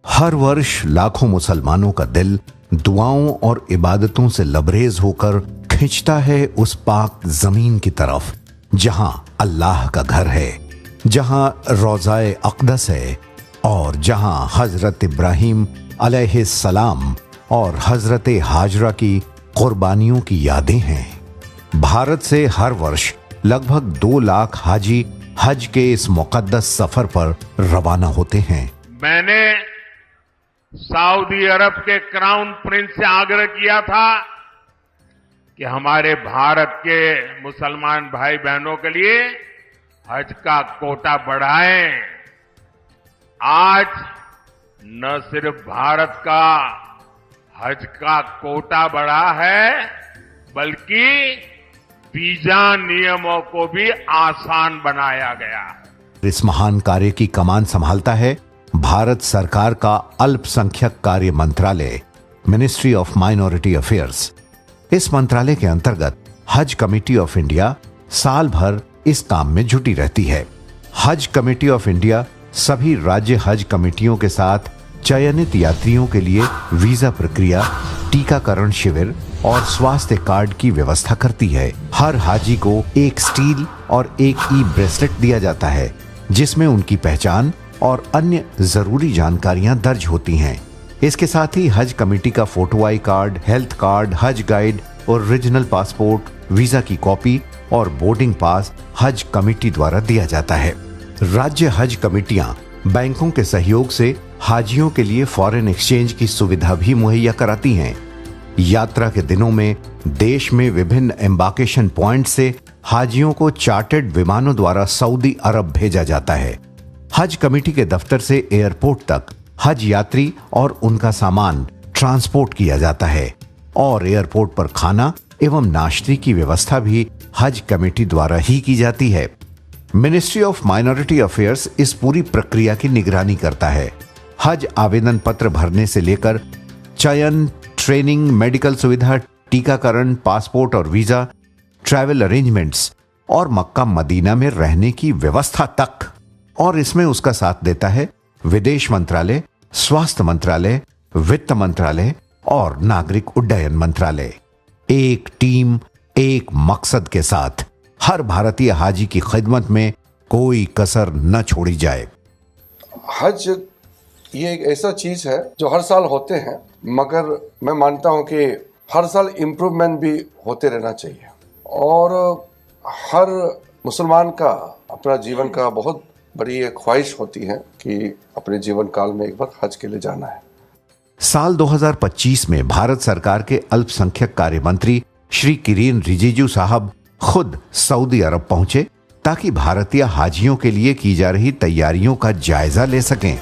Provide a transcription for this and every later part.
हर वर्ष लाखों मुसलमानों का दिल दुआओं और इबादतों से लबरेज होकर खिंचता है उस पाक जमीन की तरफ जहां अल्लाह का घर है, जहां रोज़ाए अक़दस है और जहां हजरत इब्राहीम अलैहिस्सलाम और हजरत हाजरा की कुर्बानियों की यादें हैं। भारत से हर वर्ष लगभग 2 लाख हाजी हज के इस मुक़द्दस सफर पर रवाना होते हैं। मैंने सऊदी अरब के क्राउन प्रिंस से आग्रह किया था कि हमारे भारत के मुसलमान भाई बहनों के लिए हज का कोटा बढ़ाएं। आज न सिर्फ भारत का हज का कोटा बढ़ा है, बल्कि वीजा नियमों को भी आसान बनाया गया है। इस महान कार्य की कमान संभालता है भारत सरकार का अल्पसंख्यक कार्य मंत्रालय, मिनिस्ट्री ऑफ माइनॉरिटी अफेयर्स। इस मंत्रालय के अंतर्गत हज कमेटी ऑफ इंडिया साल भर इस काम में जुटी रहती है। हज कमेटी ऑफ इंडिया सभी राज्य हज कमेटियों के साथ चयनित यात्रियों के लिए वीजा प्रक्रिया, टीकाकरण शिविर और स्वास्थ्य कार्ड की व्यवस्था करती है। हर हाजी को एक स्टील और एक ई ब्रेसलेट दिया जाता है जिसमें उनकी पहचान और अन्य जरूरी जानकारियां दर्ज होती हैं। इसके साथ ही हज कमेटी का photo I card, health card, हज गाइड, ओरिजिनल पासपोर्ट, वीजा की कॉपी और बोर्डिंग पास हज कमेटी द्वारा दिया जाता है। राज्य हज कमेटियां बैंकों के सहयोग से हाजियों के लिए फॉरेन एक्सचेंज की सुविधा भी मुहैया कराती हैं। यात्रा के दिनों में देश में विभिन्न एम्बार्केशन पॉइंट से हाजियों को चार्टर्ड विमानों द्वारा सऊदी अरब भेजा जाता है। हज कमेटी के दफ्तर से एयरपोर्ट तक हज यात्री और उनका सामान ट्रांसपोर्ट किया जाता है और एयरपोर्ट पर खाना एवं नाश्ते की व्यवस्था भी हज कमेटी द्वारा ही की जाती है। मिनिस्ट्री ऑफ माइनॉरिटी अफेयर्स इस पूरी प्रक्रिया की निगरानी करता है। हज आवेदन पत्र भरने से लेकर चयन, ट्रेनिंग, मेडिकल सुविधा, टीकाकरण, पासपोर्ट और वीजा, ट्रैवल अरेंजमेंट्स और मक्का मदीना में रहने की व्यवस्था तक। और इसमें उसका साथ देता है विदेश मंत्रालय, स्वास्थ्य मंत्रालय, वित्त मंत्रालय और नागरिक उड्डयन मंत्रालय। एक टीम, एक मकसद के साथ हर भारतीय हाजी की खिदमत में कोई कसर न छोड़ी जाए। हज ये एक ऐसा चीज है जो हर साल होते हैं, मगर मैं मानता हूं कि हर साल इम्प्रूवमेंट भी होते रहना चाहिए और हर मुसलमान का अपना जीवन का बहुत बड़ी एक ख्वाहिश होती है कि अपने जीवन काल में एक बार हज के लिए जाना है। साल 2025 में भारत सरकार के अल्पसंख्यक कार्य मंत्री श्री किरेन रिजिजू साहब खुद सऊदी अरब पहुंचे ताकि भारतीय हाजियों के लिए की जा रही तैयारियों का जायजा ले सकें।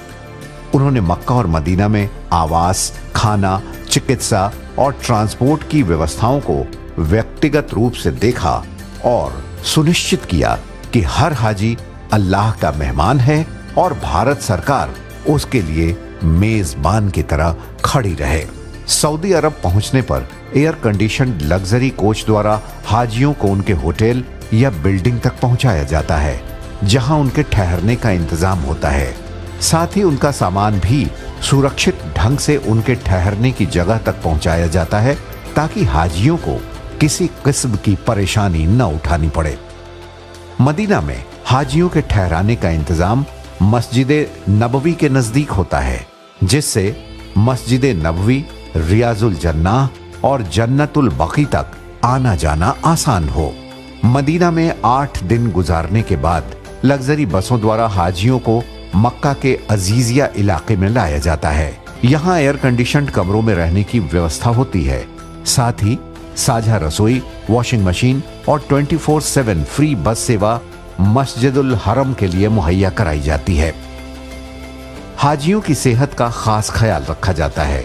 उन्होंने मक्का और मदीना में आवास, खाना, चिकित्सा और ट्रांसपोर्ट की व्यवस्थाओं को व्यक्तिगत रूप से देखा और सुनिश्चित किया कि हर हाजी अल्लाह का मेहमान है और भारत सरकार उसके लिए मेजबान की तरह खड़ी रहे। सऊदी अरब पहुंचने पर एयर कंडीशन्ड लग्जरी कोच द्वारा हाजियों को उनके होटल या बिल्डिंग तक पहुंचाया जाता है जहां उनके ठहरने का इंतजाम होता है। साथ ही उनका सामान भी सुरक्षित ढंग से उनके ठहरने की जगह तक पहुंचाया जाता है ताकि हाजियों को किसी किस्म की परेशानी न उठानी पड़े। मदीना में हाजियों के ठहराने का इंतजाम मस्जिद नबवी के नजदीक होता है, जिससे मस्जिद नबवी, रियाजुल जन्नाह और जन्नतुल बकी तक आना जाना आसान हो। मदीना में 8 दिन गुजारने के बाद लग्जरी बसों द्वारा हाजियों को मक्का के अजीजिया इलाके में लाया जाता है। यहाँ एयर कंडीशन्ड कमरों में रहने की व्यवस्था होती है। साथ ही साझा रसोई, वॉशिंग मशीन और 24/7 फ्री बस सेवा मस्जिदुल हरम के लिए मुहैया कराई जाती है। हाजियों की सेहत का खास ख्याल रखा जाता है।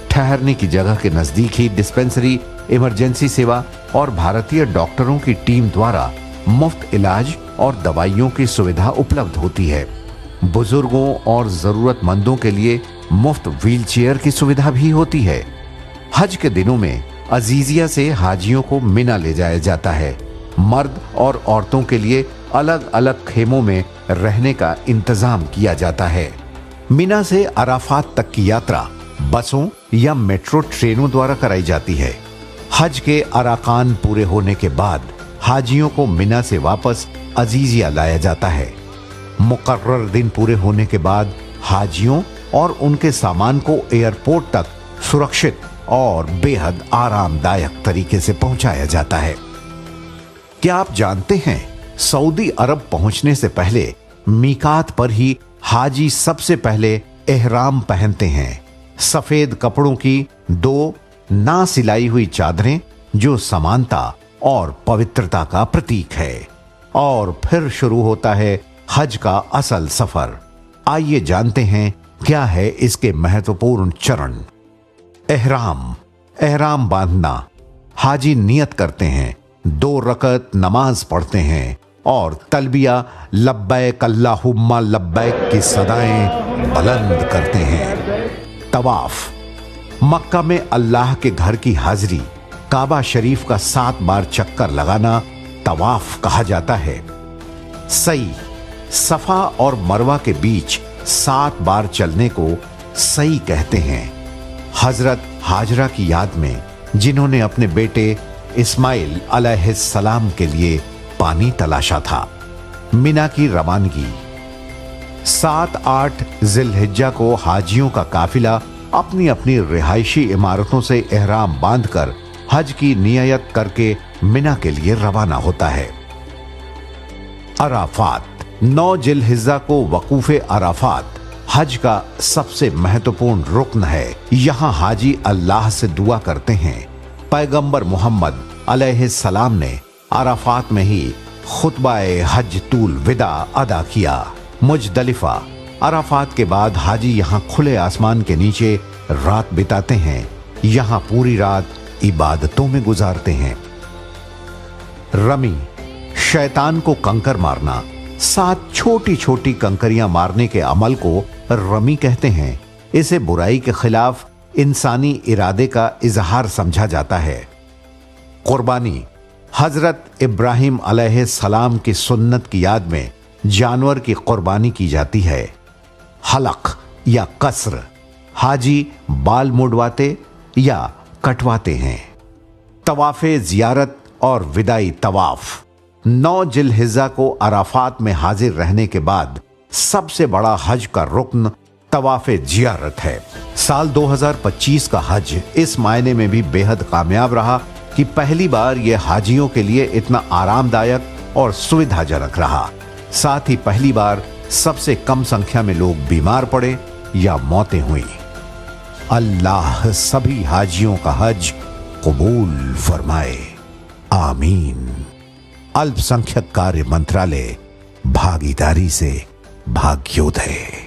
ठहरने की जगह के नजदीक ही डिस्पेंसरी, इमरजेंसी सेवा और भारतीय डॉक्टरों की टीम द्वारा मुफ्त इलाज और दवाइयों की सुविधा उपलब्ध होती है। बुजुर्गों और जरूरतमंदों के लिए मुफ्त व्हीलचेयर की सुविधा भी होती है। हज के दिनों में अजीजिया से हाजियों को मिना ले जाया जाता है। मर्द और औरतों के लिए अलग अलग खेमों में रहने का इंतजाम किया जाता है। मिना से अराफात तक की यात्रा बसों या मेट्रो ट्रेनों द्वारा कराई जाती है। हज के अरकान पूरे होने के बाद हाजियों को मिना से वापस अजीजिया लाया जाता है। मुकर्रर दिन पूरे होने के बाद हाजियों और उनके सामान को एयरपोर्ट तक सुरक्षित और बेहद आरामदायक तरीके से पहुंचाया जाता है। क्या आप जानते हैं, सऊदी अरब पहुंचने से पहले मीकात पर ही हाजी सबसे पहले एहराम पहनते हैं। सफेद कपड़ों की 2 ना सिलाई हुई चादरें जो समानता और पवित्रता का प्रतीक है। और फिर शुरू होता है हज का असल सफर। आइए जानते हैं क्या है इसके महत्वपूर्ण चरण। एहराम बांधना। हाजी नियत करते हैं, 2 रकअत नमाज पढ़ते हैं और तलबिया लब्बैक अल्लाहुम्मा लब्बैक की सदाएं बुलंद करते हैं। तवाफ। मक्का में अल्लाह के घर की हाजिरी, काबा शरीफ का 7 बार चक्कर लगाना तवाफ कहा जाता है। सई। सफा और मरवा के बीच 7 बार चलने को सई कहते हैं। हजरत हाजरा की याद में, जिन्होंने अपने बेटे इस्माइल अलैहिस्सलाम के लिए पानी तलाशा था। मिना की रवानगी। 7-8 जिलहिज्जा को हाजियों का काफिला अपनी अपनी रिहायशी इमारतों से एहराम बांधकर हज की नियत करके मिना के लिए रवाना होता है। अराफात। 9 जिलहिज्जा को वकूफे अराफात हज का सबसे महत्वपूर्ण रुकन है। यहाँ हाजी अल्लाह से दुआ करते हैं। पैगंबर मोहम्मद अलैहिस्सलाम ने अराफात में ही खुतबाए हज तूल विदा अदा किया। मुजदलिफा। अराफात के बाद हाजी यहाँ खुले आसमान के नीचे रात बिताते हैं। यहाँ पूरी रात इबादतों में गुजारते हैं। रमी। शैतान को कंकर मारना। 7 छोटी छोटी कंकरियां मारने के अमल को रमी कहते हैं। इसे बुराई के खिलाफ इंसानी इरादे का इजहार समझा जाता है। कुर्बानी। हजरत इब्राहिम अलैहिस्सलाम की सुन्नत की याद में जानवर की कुर्बानी की जाती है। हलक या कसर। हाजी बाल मुड़वाते या कटवाते हैं। तवाफे जियारत और विदाई तवाफ। 9 जिलहिज्जा को अराफात में हाजिर रहने के बाद सबसे बड़ा हज का रुकन तवाफे जियारत है। साल 2025 का हज इस मायने में भी बेहद कामयाब रहा कि पहली बार यह हाजियों के लिए इतना आरामदायक और सुविधाजनक रहा। साथ ही पहली बार सबसे कम संख्या में लोग बीमार पड़े या मौतें हुई। अल्लाह सभी हाजियों का हज कबूल फरमाए, आमीन। अल्पसंख्यक कार्य मंत्रालय, भागीदारी से भाग्योदय।